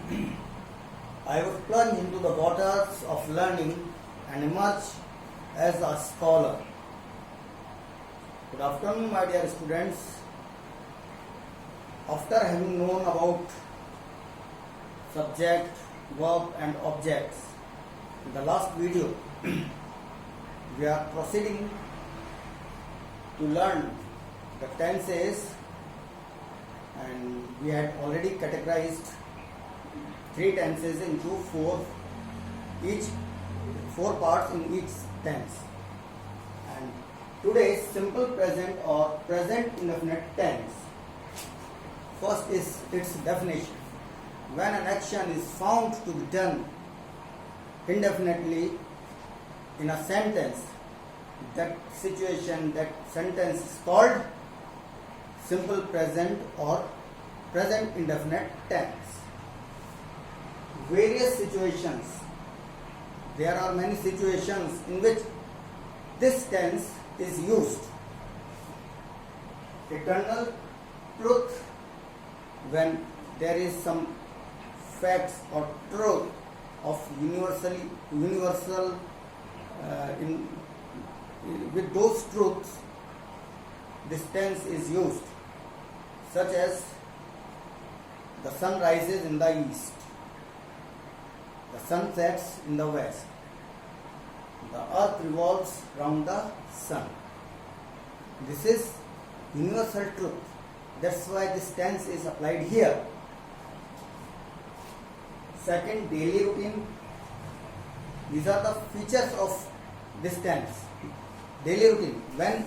I would plunge into the waters of learning and emerge as a scholar. Good afternoon, my dear students. After having known about subject, verb and objects in the last video, we are proceeding to learn the tenses, and we had already categorized three tenses into four parts in each tense. And today simple present or present indefinite tense. First is its definition. When an action is found to be done indefinitely in a sentence, that situation, that sentence is called simple present or present indefinite tense. Various situations. There are many situations in which this tense is used. Eternal truth, when there is some facts or truth of universal with those truths, this tense is used, such as the sun rises in the east, the sun sets in the west, the earth revolves round the sun. This is universal truth. That's why this tense is applied here. Second, daily routine. These are the features of this tense. Daily routine. When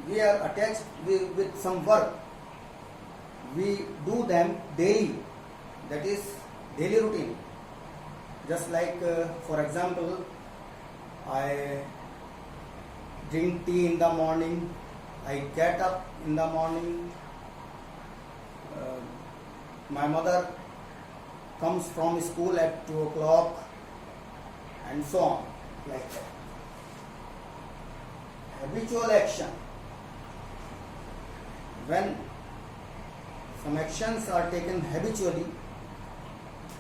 we are attached with some work, we do them daily. That is daily routine. Just like, for example, I drink tea in the morning, I get up in the morning, my mother comes from school at 2 o'clock, and so on, like that. Habitual action. When some actions are taken habitually,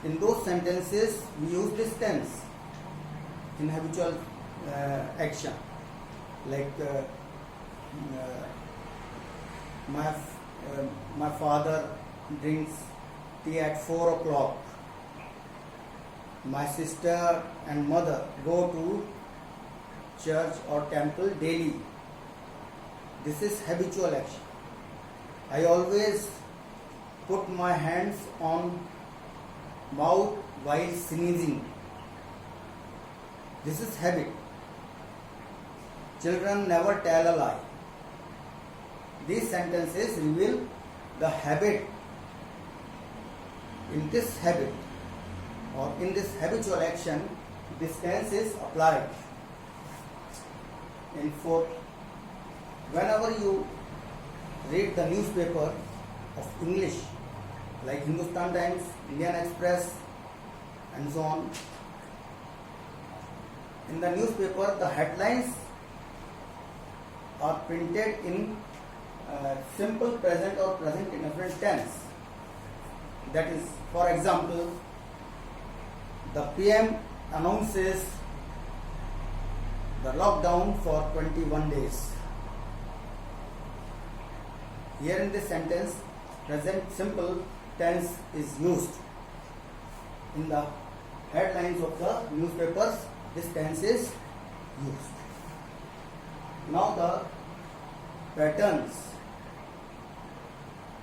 in those sentences we use this tense in habitual action. Like my father drinks tea at 4 o'clock. My sister and mother go to church or temple daily. This is habitual action. I always put my hands on mouth while sneezing. This is habit. Children never tell a lie. These sentences reveal the habit. In this habit or in this habitual action, this tense is applied. In fourth, whenever you read the newspaper of English, like Hindustan Times, Indian Express, and so on, in the newspaper the headlines are printed in simple present or present indefinite tense. That is, for example, the PM announces the lockdown for 21 days. Here in this sentence, present simple tense is used. In the headlines of the newspapers, this tense is used. Now the patterns.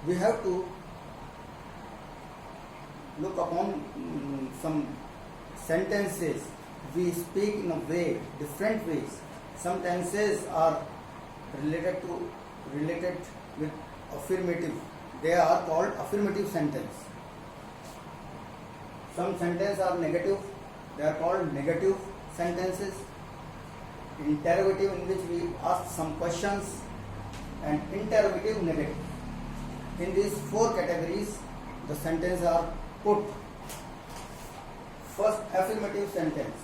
We have to look upon some sentences. We speak in a way, different ways. Some tenses are related with affirmative. They are called affirmative sentence. Some sentences are negative. They are called negative sentences. Interrogative, in which we ask some questions, and interrogative negative. In these four categories, the sentences are put. First, affirmative sentence.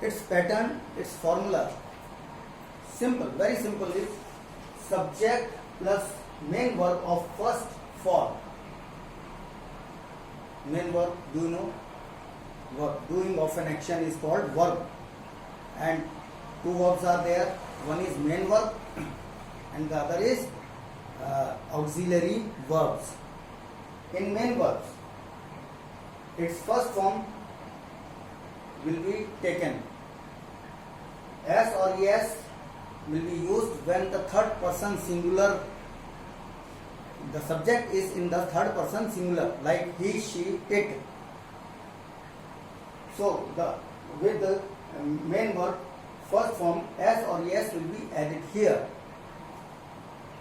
Its pattern, its formula, simple, very simple, is subject plus main verb of first form. Main verb, do you know? Verb. Doing of an action is called verb. And two verbs are there. One is main verb and the other is auxiliary verbs. In main verbs, its first form will be taken. S or es will be used when the third person singular, the subject is in the third person singular, like he, she, it. So with the main verb first form, s or es will be added here,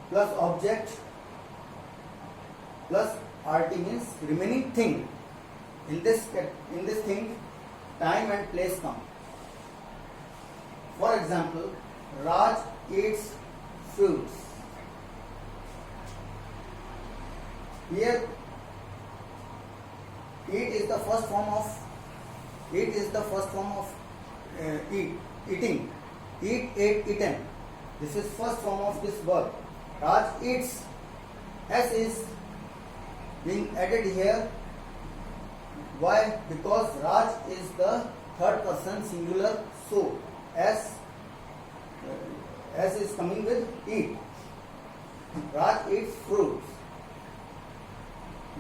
plus object plus rt means remaining thing. In this thing, time and place come. For example, Raj eats fruits. Here, eat is the first form of eating. Eat, ate, eaten. This is first form of this verb. Raj eats. S is being added here. Why? Because Raj is the third person singular, so S is coming with eat. Raj eats fruits.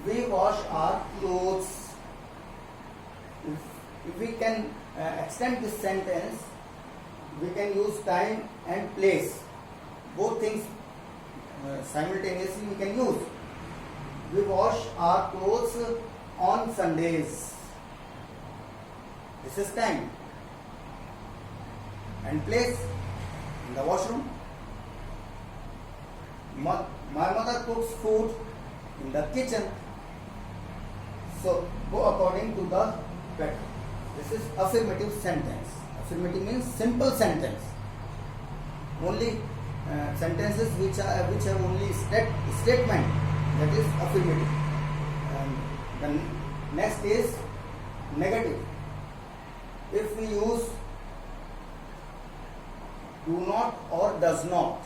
We wash our clothes. If we can extend this sentence, we can use time and place. Both things simultaneously we can use. We wash our clothes on Sundays. This is time. And place, in the washroom. My mother cooks food in the kitchen. So go according to the pattern. This is affirmative sentence. Affirmative means simple sentence. Only sentences which have only statement, that is affirmative. And the next is negative. If we use do not or does not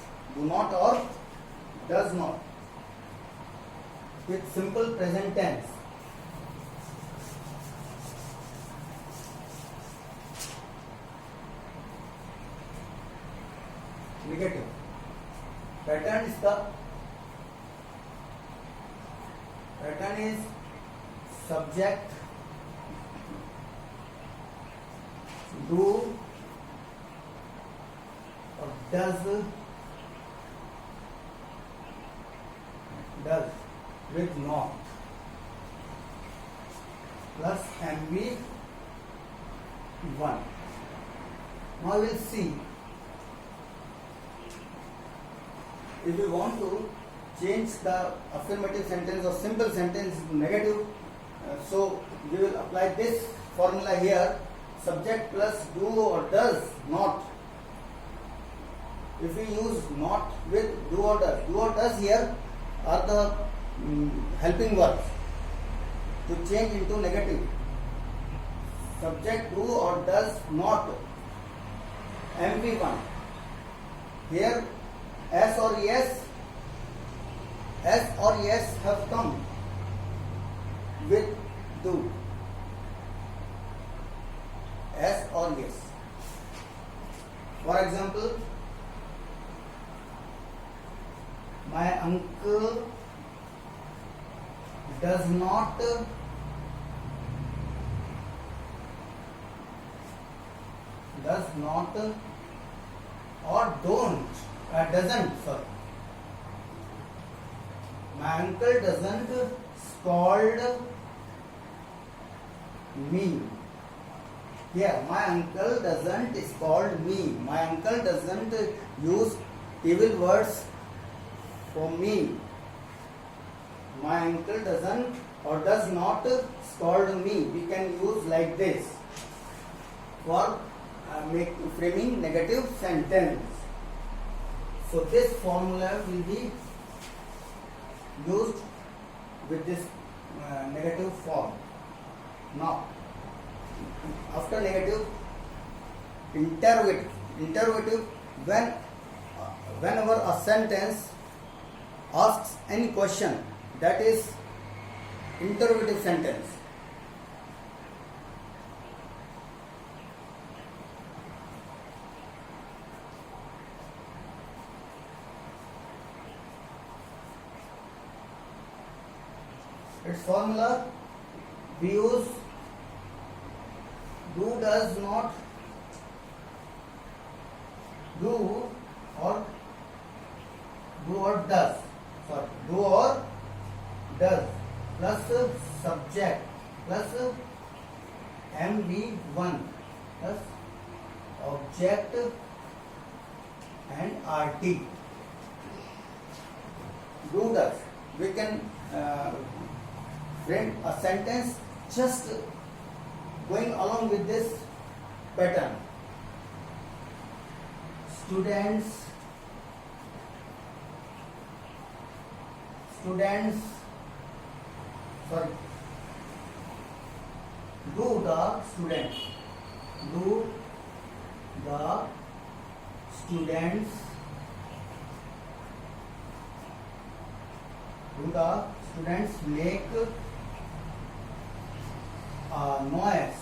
with simple present tense, negative. Pattern is subject, do or does with not plus MV1. Now we will see if we want to change the affirmative sentence or simple sentence to negative. So we will apply this formula here, subject plus do or does not. If we use not with do or does here are the helping verbs to change into negative. Subject do or does not, MV1. Here S or yes have come with do. S or yes. For example, my uncle does not or doesn't. My uncle doesn't scold me. Here, my uncle doesn't scold me. My uncle doesn't use evil words for me. My uncle doesn't or does not scold me. We can use like this for framing negative sentence. So this formula will be used with this negative form. Now, after negative, interrogative. Whenever a sentence asks any question, that is interrogative sentence. its formula we use do, does not, do or does, do or does plus subject plus MV1 plus object and RT. Do, does. We can frame a sentence just going along with this pattern. Students do the students make a noise?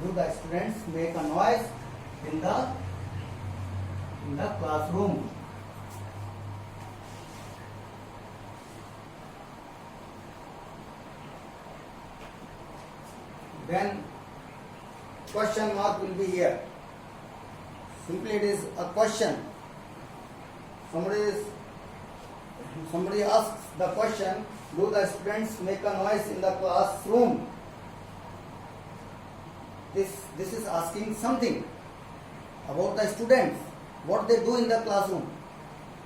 Do the students make a noise in the classroom? Then question mark will be here. Simply it is a question. Somebody asks the question, do the students make a noise in the classroom? This is asking something about the students, what they do in the classroom.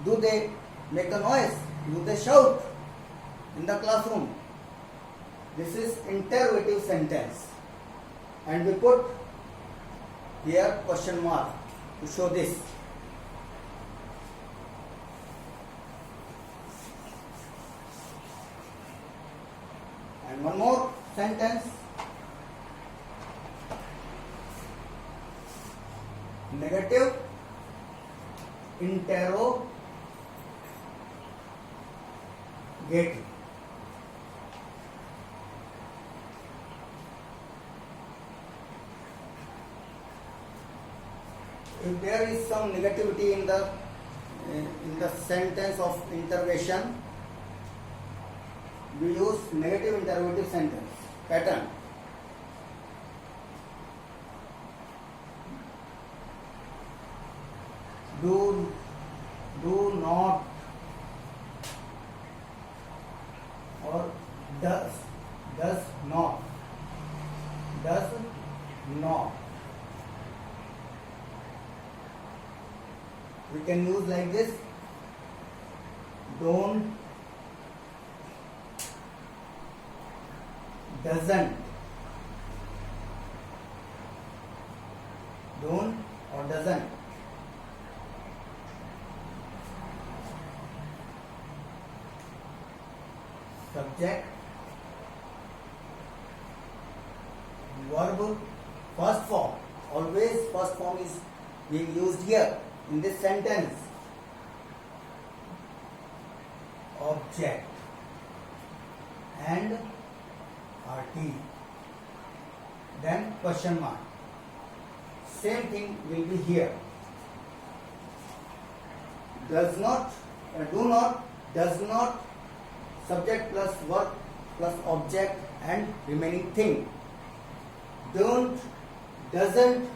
Do they make a noise? Do they shout in the classroom? This is interrogative sentence, and we put here question mark to show this. And one more sentence. Negative interrogative. If there is some negativity in the sentence of interrogation, we use negative interrogative sentence pattern. Do not, or does not. We can use like this. Don't, doesn't. Don't or doesn't. Subject, verb, first form. Always first form is being used here in this sentence. Object and RT. Then question mark. Same thing will be here. Does not, do not, does not, subject plus verb plus object and remaining thing. Don't, doesn't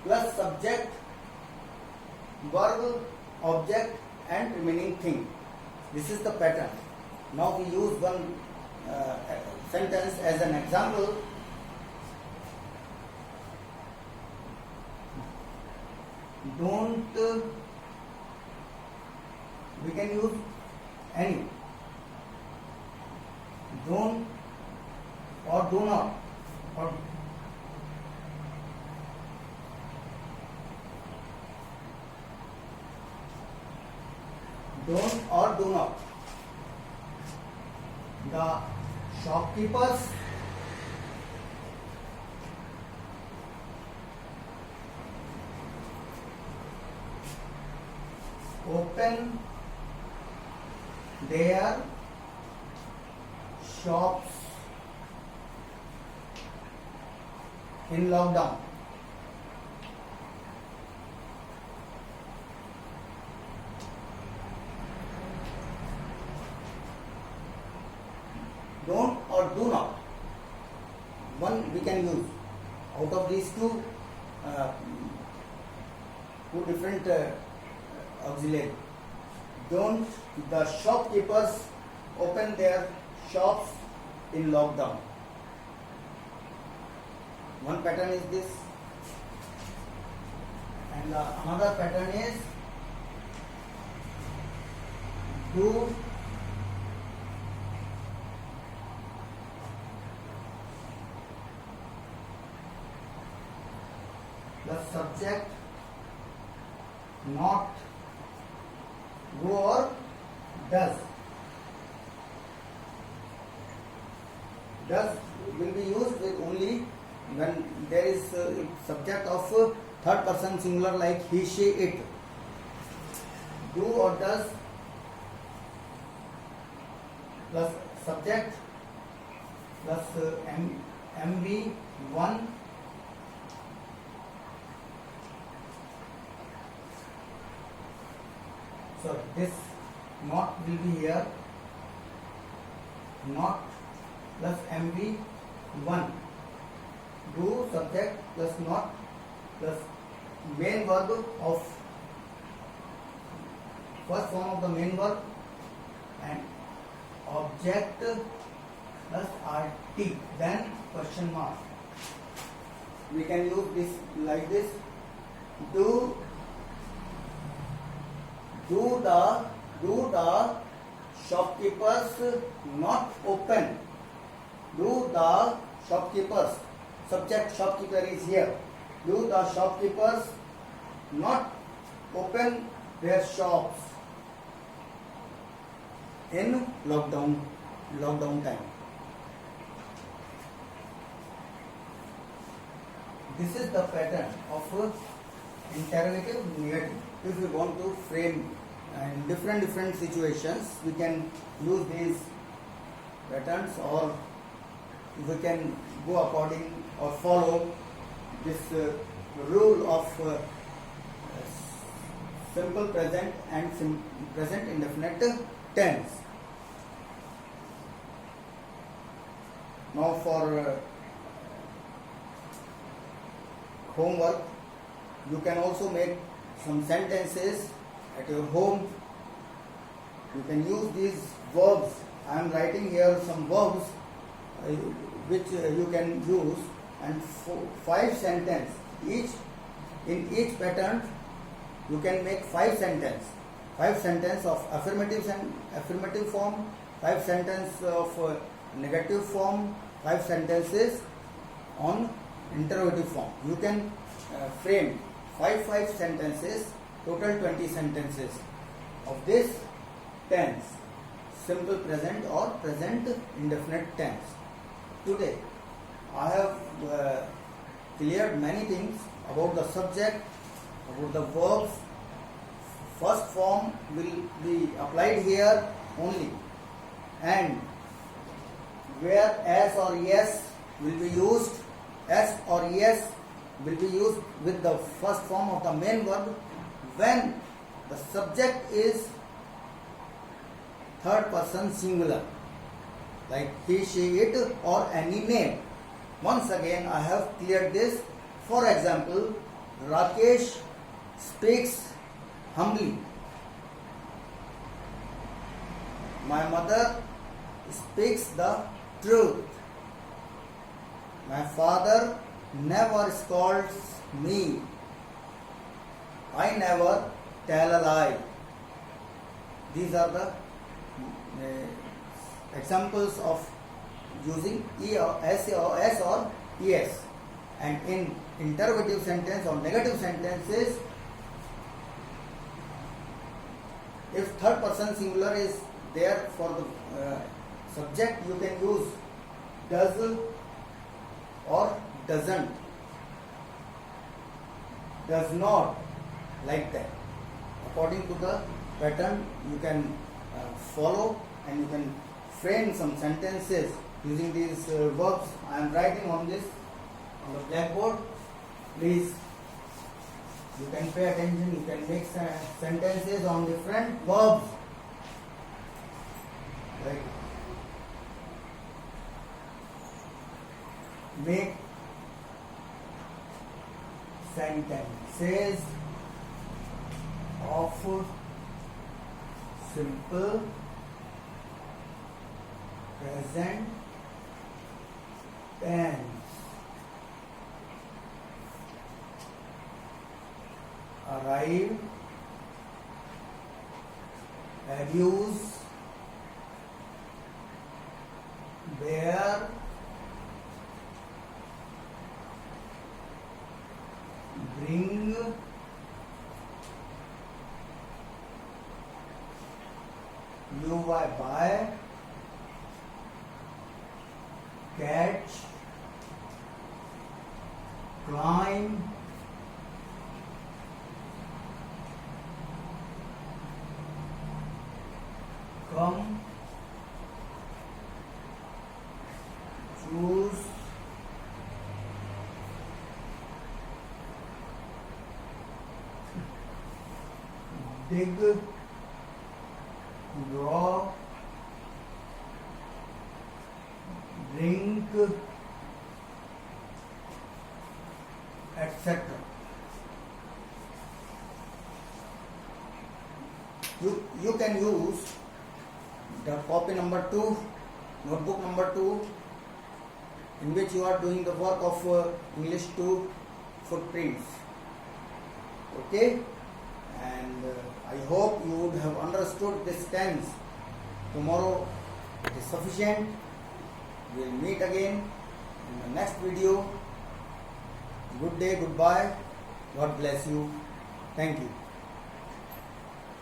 plus subject, verb, object and remaining thing. This is the pattern. Now we use one sentence as an example. Don't, we can use any. Don't or do not, or don't or do not. The shopkeepers open their shops in lockdown. don't or do not. One we can use. Out of these two different auxiliary. Don't the shopkeepers open their shops in lockdown? One pattern is this, and another pattern is do the subject not go or does. Does will be used with only when there is subject of third person singular like he, she, it. Do or does plus subject plus MV1 so this not will be here, not plus MV1, do subject plus not plus main verb of first form of the main verb and object plus RT, then question mark. We can use this like this. Do the shopkeepers not open? Do the shopkeepers, subject shopkeeper is here. Do the shopkeepers not open their shops in lockdown time? This is the pattern of interrogative negative. If we want to frame in different situations, we can use these patterns, or we can go according or follow this rule of simple present and present indefinite tense. Now for homework, you can also make some sentences at your home. You can use these verbs. I am writing here some verbs which you can use, and 5 sentences each. In each pattern you can make 5 sentences. 5 sentences of affirmative form, 5 sentences of negative form, 5 sentences on interrogative form. You can frame 5 sentences, total 20 sentences of this tense, simple present or present indefinite tense. Today I have cleared many things about the subject, about the verbs. First form will be applied here only, and where as or yes will be used, as or yes will be used with the first form of the main verb when the subject is third person singular, like he, she, it, or any name. Once again I have cleared this. For example, Rakesh speaks humbly. My mother speaks the truth. My father never scolds me. I never tell a lie. These are the examples of using E or S or S or ES. And in interrogative sentence or negative sentences, if third person singular is there for the subject, you can use does or doesn't, does not, like that. According to the pattern you can follow, and you can frame some sentences using these verbs. I am writing on this on the blackboard. Please, you can pay attention. You can make sentences on different verbs. Like make sentences of simple present tense. Arrive, abuse, bear, bring, you buy, catch, climb, come, choose, dig, draw, drink, etc. You can use the copy number 2, notebook number 2, in which you are doing the work of English 2 footprints. Okay, and I hope you would have understood this tense. Tomorrow it is sufficient. We will meet again in the next video. Good day, goodbye. God bless you. Thank you.